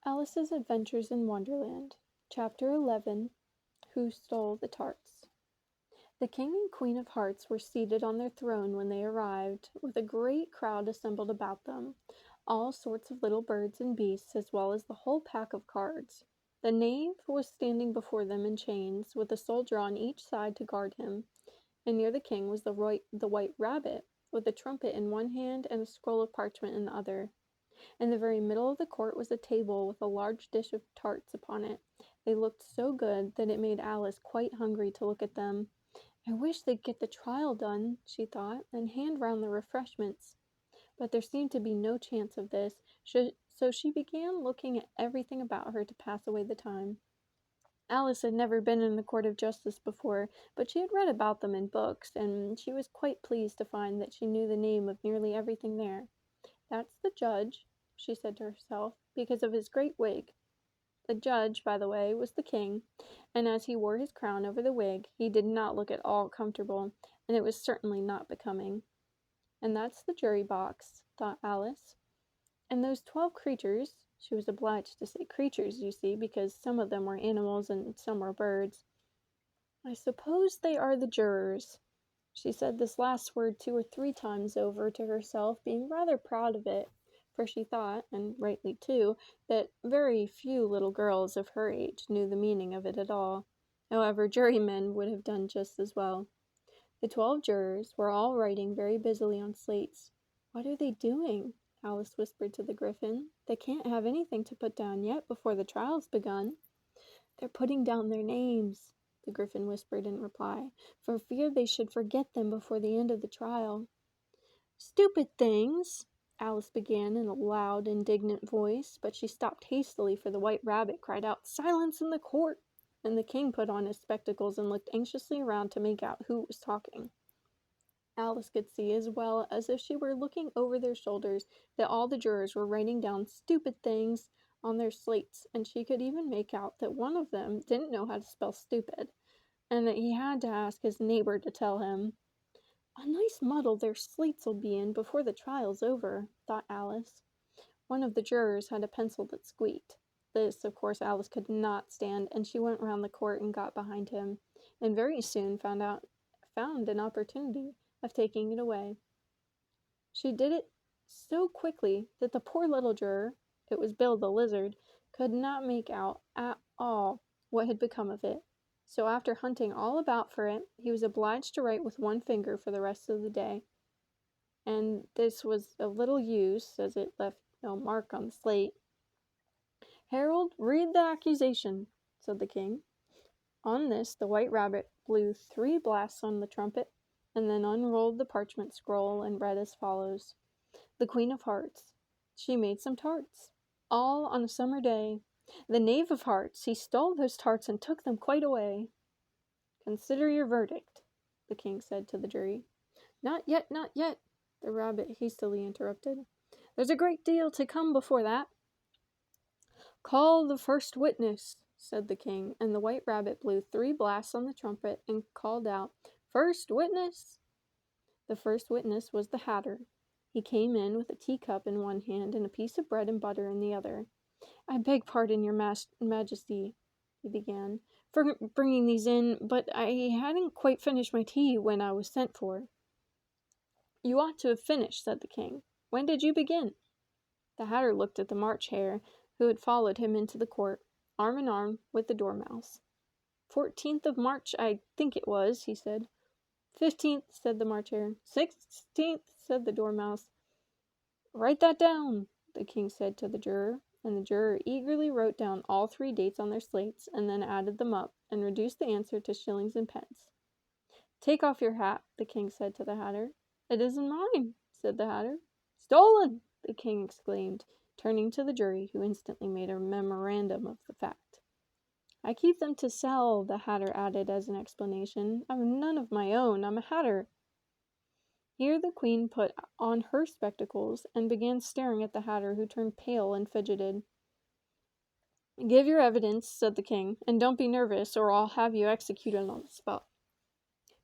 Alice's Adventures in Wonderland, Chapter 11. Who Stole the Tarts? The King and Queen of Hearts were seated on their throne when they arrived, with a great crowd assembled about them, all sorts of little birds and beasts, as well as the whole pack of cards. The knave was standing before them in chains, with a soldier on each side to guard him, and near the king was the white rabbit, with a trumpet in one hand and a scroll of parchment in the other. In the very middle of the court was a table with a large dish of tarts upon it. They looked so good that it made Alice quite hungry to look at them. I wish they'd get the trial done, she thought, and hand round the refreshments. But there seemed to be no chance of this, so she began looking at everything about her to pass away the time. Alice had never been in the court of justice before, but she had read about them in books, and she was quite pleased to find that she knew the name of nearly everything there. That's the judge, she said to herself, because of his great wig. The judge, by the way, was the king, and as he wore his crown over the wig, he did not look at all comfortable, and it was certainly not becoming. And that's the jury box, thought Alice. And those 12 creatures, she was obliged to say creatures, you see, because some of them were animals and some were birds. I suppose they are the jurors. She said this last word 2 or 3 times over to herself, being rather proud of it, for she thought, and rightly too, that very few little girls of her age knew the meaning of it at all. However, jurymen would have done just as well. The 12 jurors were all writing very busily on slates. "What are they doing?" Alice whispered to the Gryphon. "They can't have anything to put down yet before the trial's begun." "They're putting down their names," the Gryphon whispered in reply, "for fear they should forget them before the end of the trial." "Stupid things!" Alice began in a loud, indignant voice, but she stopped hastily, for the White Rabbit cried out, "Silence in the court!" and the king put on his spectacles and looked anxiously around to make out who was talking. Alice could see, as well as if she were looking over their shoulders, that all the jurors were writing down "stupid things" on their slates, and she could even make out that one of them didn't know how to spell stupid, and that he had to ask his neighbor to tell him. "A nice muddle their slates'll be in before the trial's over," thought Alice. One of the jurors had a pencil that squeaked. This, of course, Alice could not stand, and she went round the court and got behind him, and very soon found an opportunity of taking it away. She did it so quickly that the poor little juror, it was Bill the Lizard, could not make out at all what had become of it. So after hunting all about for it, he was obliged to write with one finger for the rest of the day. And this was of little use, as it left no mark on the slate. "Herald, read the accusation," said the king. On this, the White Rabbit blew 3 blasts on the trumpet, and then unrolled the parchment scroll and read as follows. "The Queen of Hearts. She made some tarts, all on a summer day. The Knave of Hearts, he stole those tarts and took them quite away." "Consider your verdict," the king said to the jury. "Not yet, not yet," the rabbit hastily interrupted. "There's a great deal to come before that." "Call the first witness," said the king, and the White Rabbit blew 3 blasts on the trumpet and called out, "First witness!" The first witness was the Hatter. He came in with a teacup in one hand and a piece of bread and butter in the other. "I beg pardon, your majesty," he began, "for bringing these in, but I hadn't quite finished my tea when I was sent for." "You ought to have finished," said the king. "When did you begin?" The Hatter looked at the March Hare, who had followed him into the court, arm in arm with the Dormouse. 14th of March, I think it was," he said. 15th, said the March Hare. 16th, said the Dormouse. "Write that down," the king said to the juror, and the juror eagerly wrote down all 3 dates on their slates, and then added them up, and reduced the answer to shillings and pence. "Take off your hat," the king said to the Hatter. "It isn't mine," said the Hatter. "Stolen!" the king exclaimed, turning to the jury, who instantly made a memorandum of the fact. "I keep them to sell," the Hatter added as an explanation. "I've none of my own. I'm a Hatter." Here the queen put on her spectacles and began staring at the Hatter, who turned pale and fidgeted. "Give your evidence," said the king, "and don't be nervous, or I'll have you executed on the spot."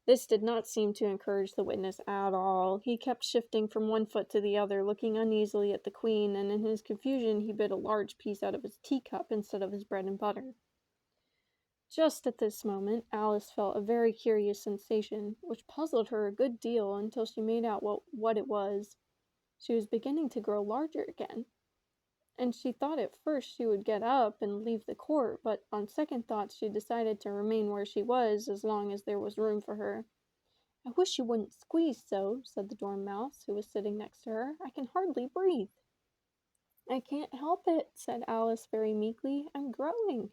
This did not seem to encourage the witness at all. He kept shifting from one foot to the other, looking uneasily at the queen, and in his confusion he bit a large piece out of his teacup instead of his bread and butter. Just at this moment, Alice felt a very curious sensation, which puzzled her a good deal until she made out what it was. She was beginning to grow larger again, and she thought at first she would get up and leave the court, but on second thoughts she decided to remain where she was as long as there was room for her. "I wish you wouldn't squeeze so," said the Dormouse, who was sitting next to her. "I can hardly breathe." "I can't help it," said Alice very meekly. "I'm growing."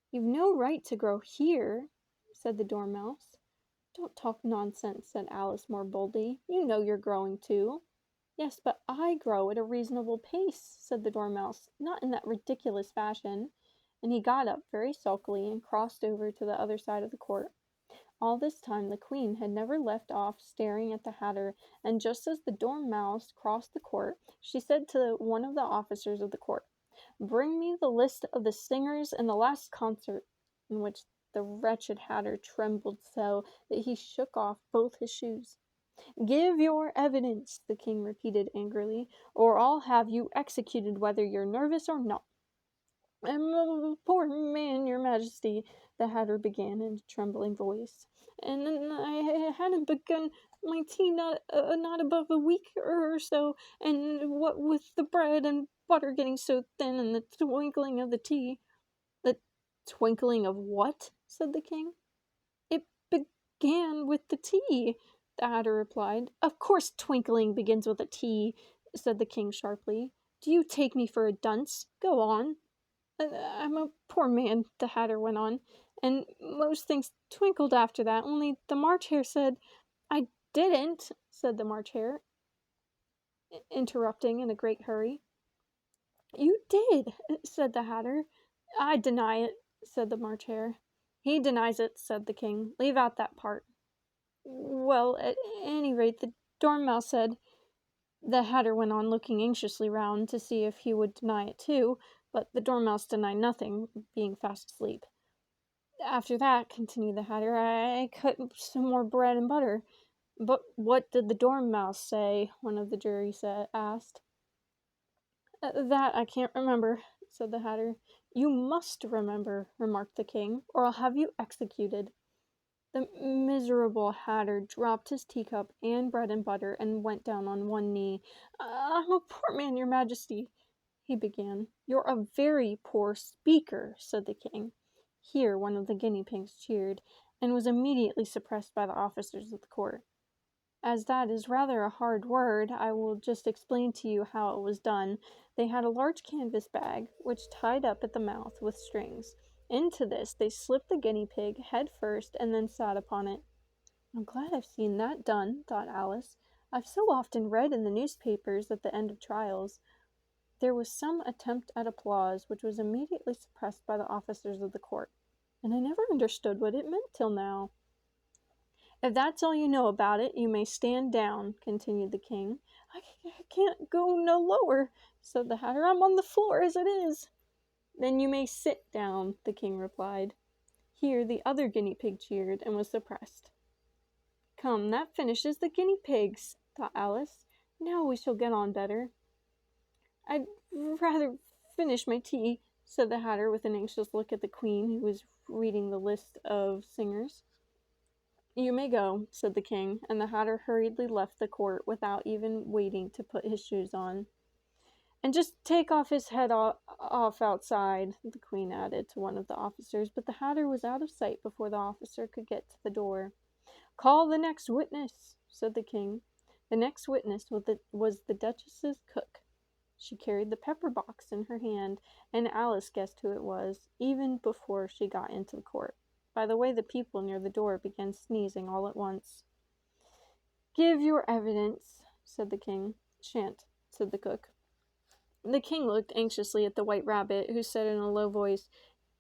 "You've no right to grow here," said the Dormouse. "Don't talk nonsense," said Alice more boldly. "You know you're growing too." "Yes, but I grow at a reasonable pace," said the Dormouse, "not in that ridiculous fashion." And he got up very sulkily and crossed over to the other side of the court. All this time the queen had never left off staring at the Hatter, and just as the Dormouse crossed the court, she said to one of the officers of the court, "Bring me the list of the singers in the last concert," in which the wretched Hatter trembled so that he shook off both his shoes. "Give your evidence," the king repeated angrily, "or I'll have you executed whether you're nervous or not." "I'm a poor man, your majesty," the Hatter began in a trembling voice, "and I hadn't begun my tea not above a week or so, and what with the bread and butter getting so thin and the twinkling of the tea—" "The twinkling of what?" said the king. "It began with the tea," the Hatter replied. "Of course twinkling begins with a tea," said the king sharply. "Do you take me for a dunce? Go on." "I'm a poor man," the Hatter went on, "and most things twinkled after that, only the March Hare said—" "I didn't," said the March Hare, interrupting in a great hurry. "You did," said the Hatter. "I deny it," said the March Hare. "He denies it," said the king. "Leave out that part." "Well, at any rate, the Dormouse said—" The Hatter went on, looking anxiously round to see if he would deny it too, but the Dormouse denied nothing, being fast asleep. "After that," continued the Hatter, "I cut some more bread and butter." "But what did the Dormouse say?" one of the jury asked. "That I can't remember," said the Hatter. "You must remember," remarked the king, "or I'll have you executed." The miserable Hatter dropped his teacup and bread and butter and went down on one knee. "I'm a poor man, your majesty," he began. "You're a very poor speaker," said the king. Here one of the guinea pigs cheered, and was immediately suppressed by the officers of the court. As that is rather a hard word, I will just explain to you how it was done. They had a large canvas bag, which tied up at the mouth with strings. Into this they slipped the guinea pig head first and then sat upon it. "I'm glad I've seen that done," thought Alice. "I've so often read in the newspapers at the end of trials." There was some attempt at applause, which was immediately suppressed by the officers of the court, and I never understood what it meant till now. "If that's all you know about it, you may stand down," continued the king. I can't go no lower," said the Hatter. "I'm on the floor as it is." "Then you may sit down," the king replied. Here the other guinea pig cheered and was suppressed. "Come, that finishes the guinea pigs," thought Alice. "Now we shall get on better." "I'd rather finish my tea," said the Hatter with an anxious look at the queen, who was reading the list of singers. "You may go," said the king, and the Hatter hurriedly left the court without even waiting to put his shoes on. "And just take off his head off outside," the queen added to one of the officers, but the Hatter was out of sight before the officer could get to the door. "Call the next witness," said the king. The next witness was the Duchess's cook. She carried the pepper box in her hand, and Alice guessed who it was, even before she got into the court, by the way the people near the door began sneezing all at once. "Give your evidence," said the king. "Shan't," said the cook. The king looked anxiously at the White Rabbit, who said in a low voice,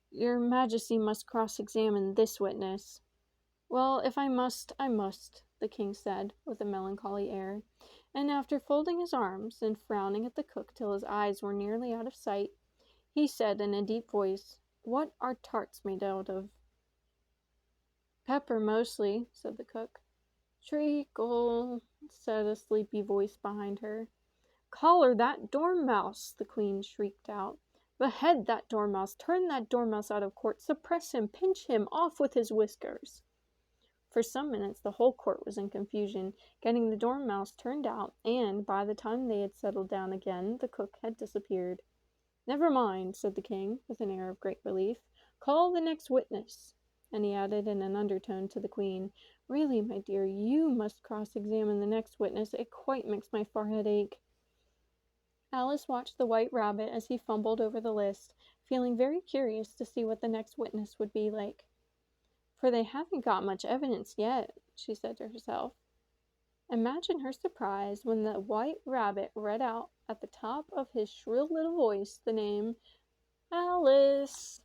"Your majesty must cross-examine this witness." "Well, if I must, I must," the king said, with a melancholy air, and after folding his arms and frowning at the cook till his eyes were nearly out of sight, he said in a deep voice, "What are tarts made out of?" Pepper mostly, said the cook. Treacle, said a sleepy voice behind her. Collar that dormouse, the queen shrieked out. Behead that dormouse, turn that dormouse out of court, suppress him, pinch him off with his whiskers. For some minutes the whole court was in confusion, getting the dormouse turned out, and by the time they had settled down again, the cook had disappeared. Never mind, said the king, with an air of great relief. Call the next witness. And he added in an undertone to the queen, Really, my dear, you must cross-examine the next witness. It quite makes my forehead ache. Alice watched the White Rabbit as he fumbled over the list, feeling very curious to see what the next witness would be like. For they haven't got much evidence yet, she said to herself. Imagine her surprise when the White Rabbit read out at the top of his shrill little voice the name Alice.